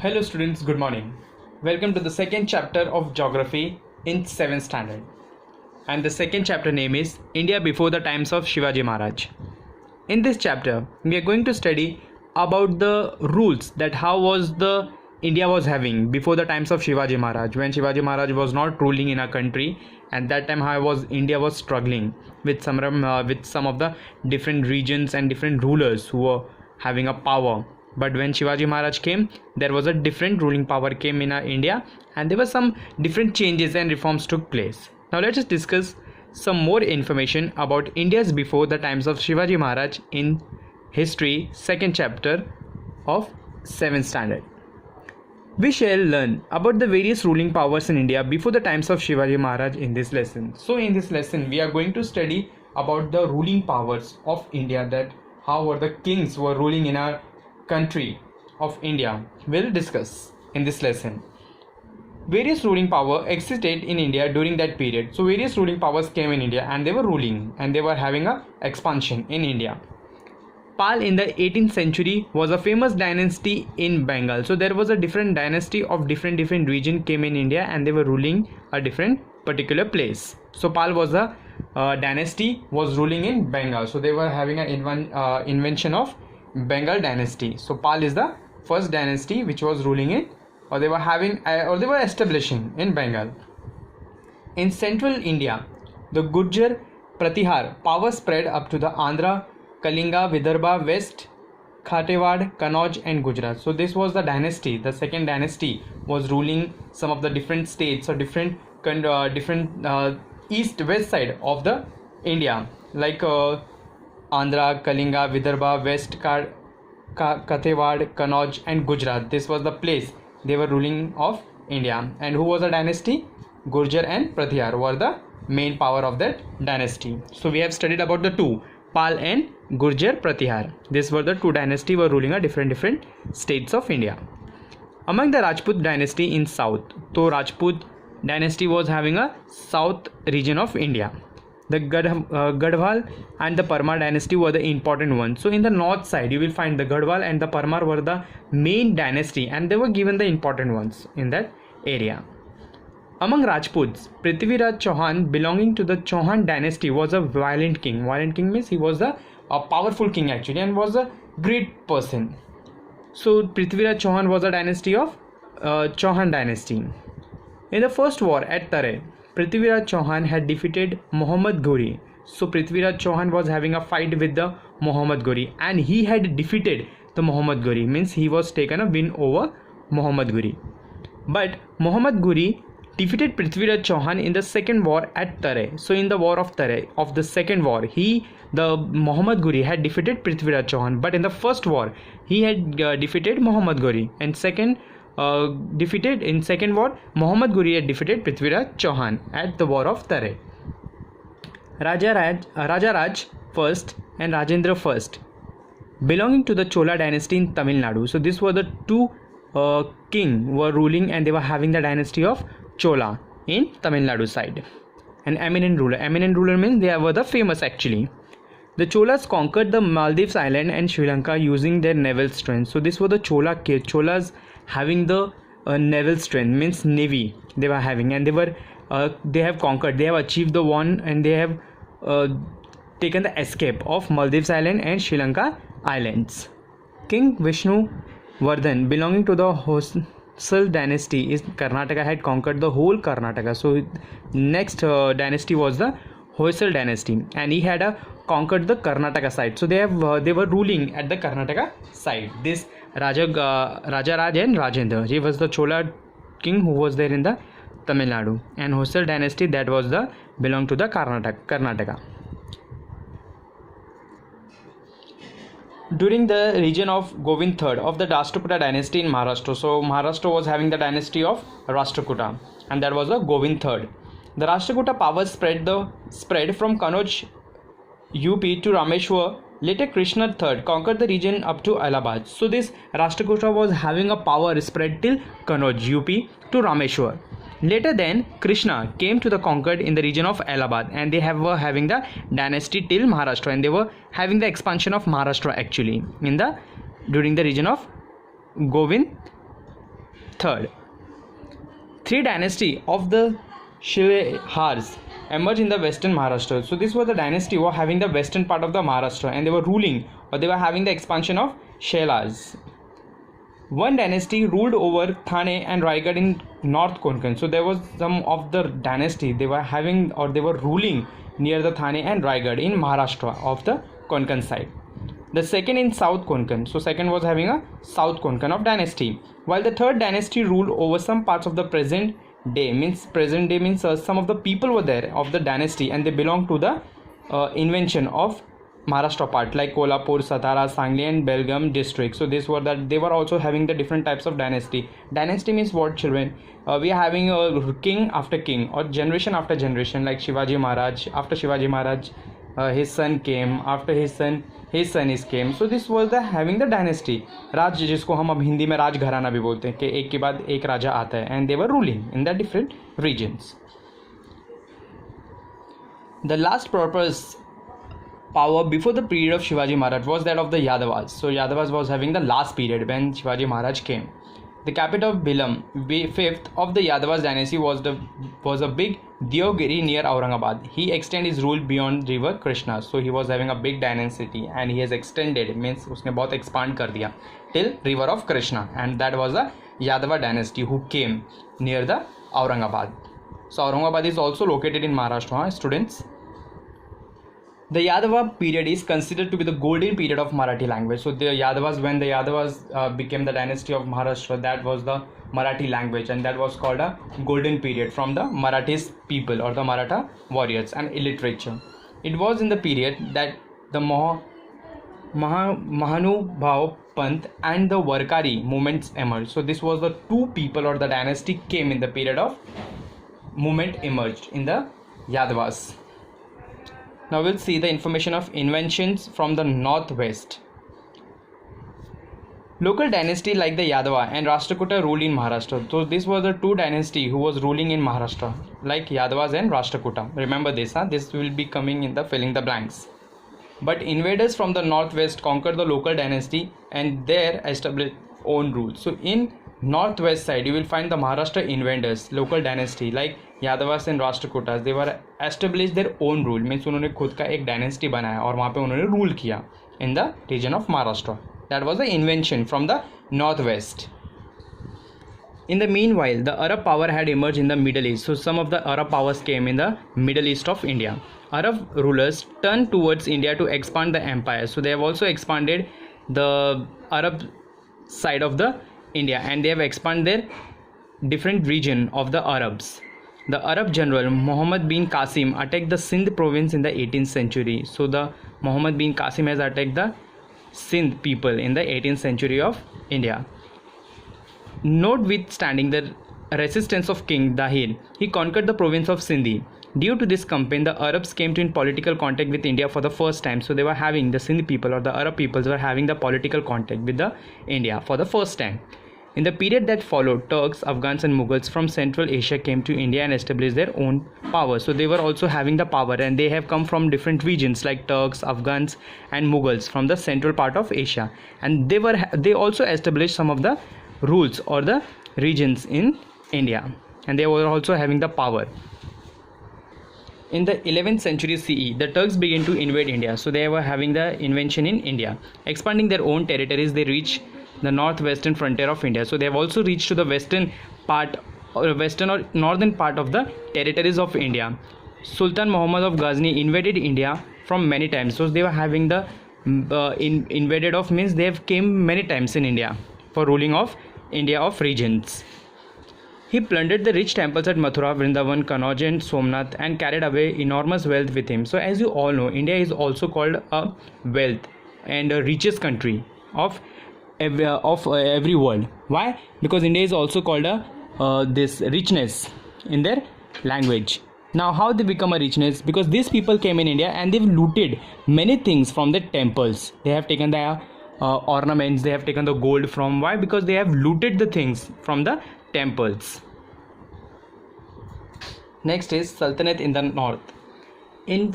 Hello students, good morning. Welcome to the second chapter of geography in 7th standard. And the second chapter name is India before the times of Shivaji Maharaj. In this chapter, we are going to study about the rules that how was the India was having before the times of Shivaji Maharaj, when Shivaji Maharaj was not ruling in a country, and that time how was India was struggling with some of the different regions and different rulers who were having a power. But when Shivaji Maharaj came, there was a different ruling power came in India, and there were some different changes and reforms took place. Now let us discuss some more information about India's before the times of Shivaji Maharaj in history, second chapter of 7th standard. We shall learn about the various ruling powers in India before the times of Shivaji Maharaj in this lesson. So in this lesson we are going to study about the ruling powers of India, that how were the kings were ruling in our country of India. We'll discuss in this lesson. Various ruling power existed in India during that period. So various ruling powers came in India and they were ruling and they were having a expansion in India. Pal in the 18th century was a famous dynasty in Bengal. So there was a different dynasty of different region came in India and they were ruling a different particular place. So Pal was a dynasty was ruling in Bengal. So they were having an invention of Bengal dynasty. So Pal is the first dynasty which was ruling in, or they were having or they were establishing in Bengal. In central India, the Gurjar Pratihar power spread up to the Andhra, Kalinga, Vidarbha, West, Kathiawar, Kannauj and Gujarat. So this was the dynasty. The second dynasty was ruling some of the different states or different east west side of the India, like Andhra, Kalinga, Vidarbha, West, Kathiawar, Kannauj and Gujarat. This was the place they were ruling of India. And who was the dynasty? Gurjar and Pratihar were the main power of that dynasty. So we have studied about the two, Pal and Gurjar Pratihar. These were the two dynasty were ruling a different states of India. Among the Rajput dynasty in south, so Rajput dynasty was having a south region of India. The Gadhwal and the Parmar dynasty were the important ones. So in the north side you will find the Gadhwal and the Parmar were the main dynasty and they were given the important ones in that area. Among Rajputs, Prithviraj Chauhan belonging to the Chauhan dynasty was a violent king. Violent king means he was a powerful king actually and was a great person. So Prithviraj Chauhan was a dynasty of Chauhan dynasty. In the first war at Tare, Prithviraj Chauhan had defeated Muhammad Ghori. So Prithviraj Chauhan was having a fight with the Muhammad Ghori and he had defeated the Muhammad Ghori, means he was taken a win over Muhammad Ghori. But Muhammad Ghori defeated Prithviraj Chauhan in the second war at Tare. So in the war of Tare, of the second war, the Muhammad Ghori had defeated Prithviraj Chauhan, but in the first war he had defeated Muhammad Ghori, and second war Muhammad Ghori had defeated Prithviraj Chauhan at the war of Tare. Raja Raj first and Rajendra first belonging to the Chola dynasty in Tamil Nadu. So these were the two king were ruling and they were having the dynasty of Chola in Tamil Nadu side. An eminent ruler means they were the famous actually. The Cholas conquered the Maldives island and Sri Lanka using their naval strength. So this was the Cholas having the naval strength, means navy they were having, and they have conquered, they have achieved the one, and they have taken the escape of Maldives island and Sri Lanka islands. King Vishnu Vardhan belonging to the Hoysala dynasty in Karnataka had conquered the whole Karnataka. So next dynasty was the Hoysala dynasty and he had conquered the Karnataka side. So they were ruling at the Karnataka side. This Raja Raj and Rajendra, he was the Chola king who was there in the Tamil Nadu, and Hoysala dynasty that was belonged to the Karnataka. During the region of Govind III of the Rashtrakuta dynasty in Maharashtra. So Maharashtra was having the dynasty of Rashtrakuta and that was the Govind III. The Rashtrakuta power spread from Kannauj UP to Rameshwar. Later Krishna III conquered the region up to Allahabad. So this Rashtrakuta was having a power spread till Kannauj UP to Rameshwar. Later then Krishna came to the conquered in the region of Allahabad and they were having the dynasty till Maharashtra, and they were having the expansion of Maharashtra actually during the region of Govind Third, three dynasty of the Shilhars emerged in the western Maharashtra. So this was the dynasty who were having the western part of the Maharashtra, and they were ruling, or they were having the expansion of Shilhars. One dynasty ruled over Thane and Raigad in North Konkan. So there was some of the dynasty they were having, or they were ruling near the Thane and Raigad in Maharashtra of the Konkan side. The second in South Konkan. So second was having a South Konkan of dynasty. While the third dynasty ruled over some parts of the present day. Some of the people were there of the dynasty, and they belong to the invention of Maharashtra part, like Kolhapur, Satara, Sangli and Belgaum district. So this were that they were also having the different types of dynasty. Dynasty means what, children? We are having a king after king, or generation after generation, like Shivaji Maharaj. After Shivaji Maharaj, his son came. After his son is came. So this was the having the dynasty. राज, जिसको हम अब हिंदी में राजघराना भी बोलते हैं, कि एक के बाद एक राजा आता है, and they were ruling in the different regions. The last purpose power before the period of Shivaji Maharaj was that of the Yadavas. So Yadavas was having the last period when Shivaji Maharaj came. The capital of Bilam, fifth of the Yadavas dynasty, was a big Deogiri near Aurangabad. He extended his rule beyond river Krishna. So he was having a big dynasty, and he has extended, means उसने बहुत expand कर दिया till river of Krishna, and that was a Yadava dynasty who came near the Aurangabad. So Aurangabad is also located in Maharashtra, students. The Yadava period is considered to be the golden period of Marathi language. So the Yadavas, when the Yadavas became the dynasty of Maharashtra, that was the Marathi language, and that was called a golden period from the Marathis people, or the Maratha warriors and literature. It was in the period that the Mahanubhav Panth and the Warkari movements emerged. So this was the two people, or the dynasty came in the period of movement emerged in the Yadavas. Now we'll see the information of inventions from the northwest. Local dynasty like the Yadava and Rashtrakuta ruled in Maharashtra. So this was the two dynasty who was ruling in Maharashtra, like Yadavas and Rashtrakuta. Remember this, this will be coming in the filling the blanks. But invaders from the northwest conquered the local dynasty and there established own rules. So in northwest side you will find the Maharashtra invaders, local dynasty like Yadavas and Rashtrakutas. They were established their own rule, means उन्होंने खुद का एक dynasty बनाया और वहाँ पे उन्होंने rule किया in the region of Maharashtra. That was the invention from the northwest. In the meanwhile, the Arab power had emerged in the Middle East. So some of the Arab powers came in the Middle East of India. Arab rulers turned towards India to expand the empire. So they have also expanded the Arab side of the India, and they have expanded their different region of the Arabs. The Arab general Muhammad bin Qasim attacked the Sindh province in the 18th century. So the Muhammad bin Qasim has attacked the Sindh people in the 18th century of India. Notwithstanding the resistance of King Dahir, he conquered the province of Sindhi. Due to this campaign, the Arabs came in political contact with India for the first time. So they were having, the Sindh people or the Arab peoples were having the political contact with the India for the first time. In the period that followed, Turks, Afghans and Mughals from Central Asia came to India and established their own power. So they were also having the power, and they have come from different regions like Turks, Afghans and Mughals from the central part of Asia. And they also established some of the rules or the regions in India, and they were also having the power. In the 11th century CE, the Turks began to invade India. So they were having the invention in India. Expanding their own territories, they reached the northwestern frontier of India. So they have also reached to the western part, or western or northern part of the territories of India. Sultan Muhammad of Ghazni invaded India from many times. So they were having the invaded of, means they have came many times in India for ruling of India of regions. He plundered the rich temples at Mathura, Vrindavan, Kanauj and Somnath and carried away enormous wealth with him. So as you all know, India is also called a wealth and a richest country of every world. Why? Because India is also called this richness in their language. Now how they become a richness? Because these people came in India and they've looted many things from the temples. They have taken the ornaments, they have taken the gold from. Why? Because they have looted the things from the temples. Next is Sultanate in the north. In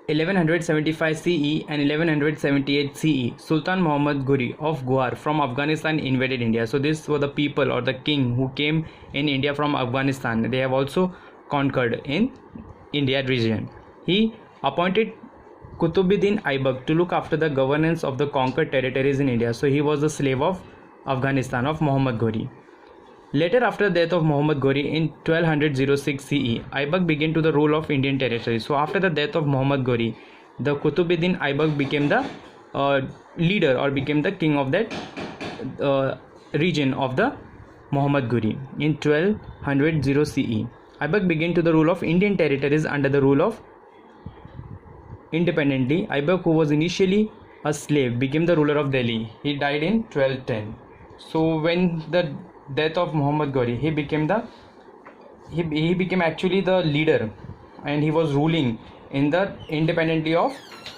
1175 CE and 1178 CE, Sultan Muhammad Ghori of Gwar from Afghanistan invaded India. So this were the people or the king who came in India from Afghanistan. They have also conquered in India region. He appointed Kutubuddin Aibak to look after the governance of the conquered territories in India. So he was the slave of Afghanistan of Muhammad Ghori. Later, after the death of Muhammad Ghori in 1206 CE, Aibak began to the rule of Indian territory. So after the death of Muhammad Ghori, the Kutubuddin Aibak became the leader or became the king of that region of the Muhammad Ghori in 1200 CE. Aibak began to the rule of Indian territories under the rule of independently. Aibak, who was initially a slave, became the ruler of Delhi. He died in 1210. So when the death of Muhammad Ghori, he became actually the leader, and he was ruling in the independently of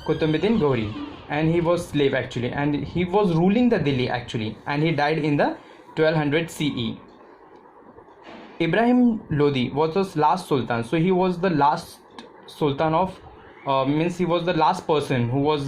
Kutubuddin Ghori, and he was slave actually, and he was ruling the Delhi actually, and he died in the 1200 CE. Ibrahim Lodi was the last sultan. So he was the last sultan of means he was the last person who was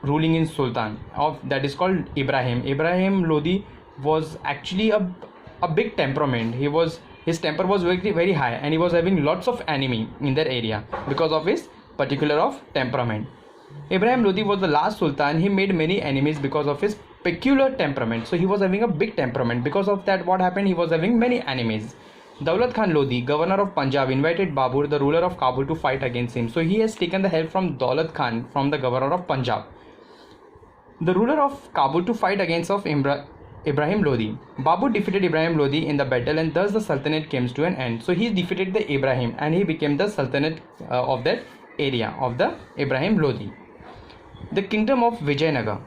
ruling in sultan of that is called Ibrahim. Ibrahim Lodi was actually a big temperament. His temper was very, very high, and he was having lots of enemy in that area because of his particular of temperament. Ibrahim Lodi was the last sultan. He made many enemies because of his peculiar temperament. So he was having a big temperament. Because of that, what happened? He was having many enemies. Daulat Khan Lodi, governor of Punjab, invited Babur, the ruler of Kabul, to fight against him. So he has taken the help from Daulat Khan, from the governor of Punjab, the ruler of Kabul, to fight against of Ibrahim Lodi. Babur defeated Ibrahim Lodi in the battle, and thus the sultanate came to an end. So he defeated the Ibrahim, and he became the sultanate of that area of the Ibrahim Lodi. The kingdom of Vijayanagar.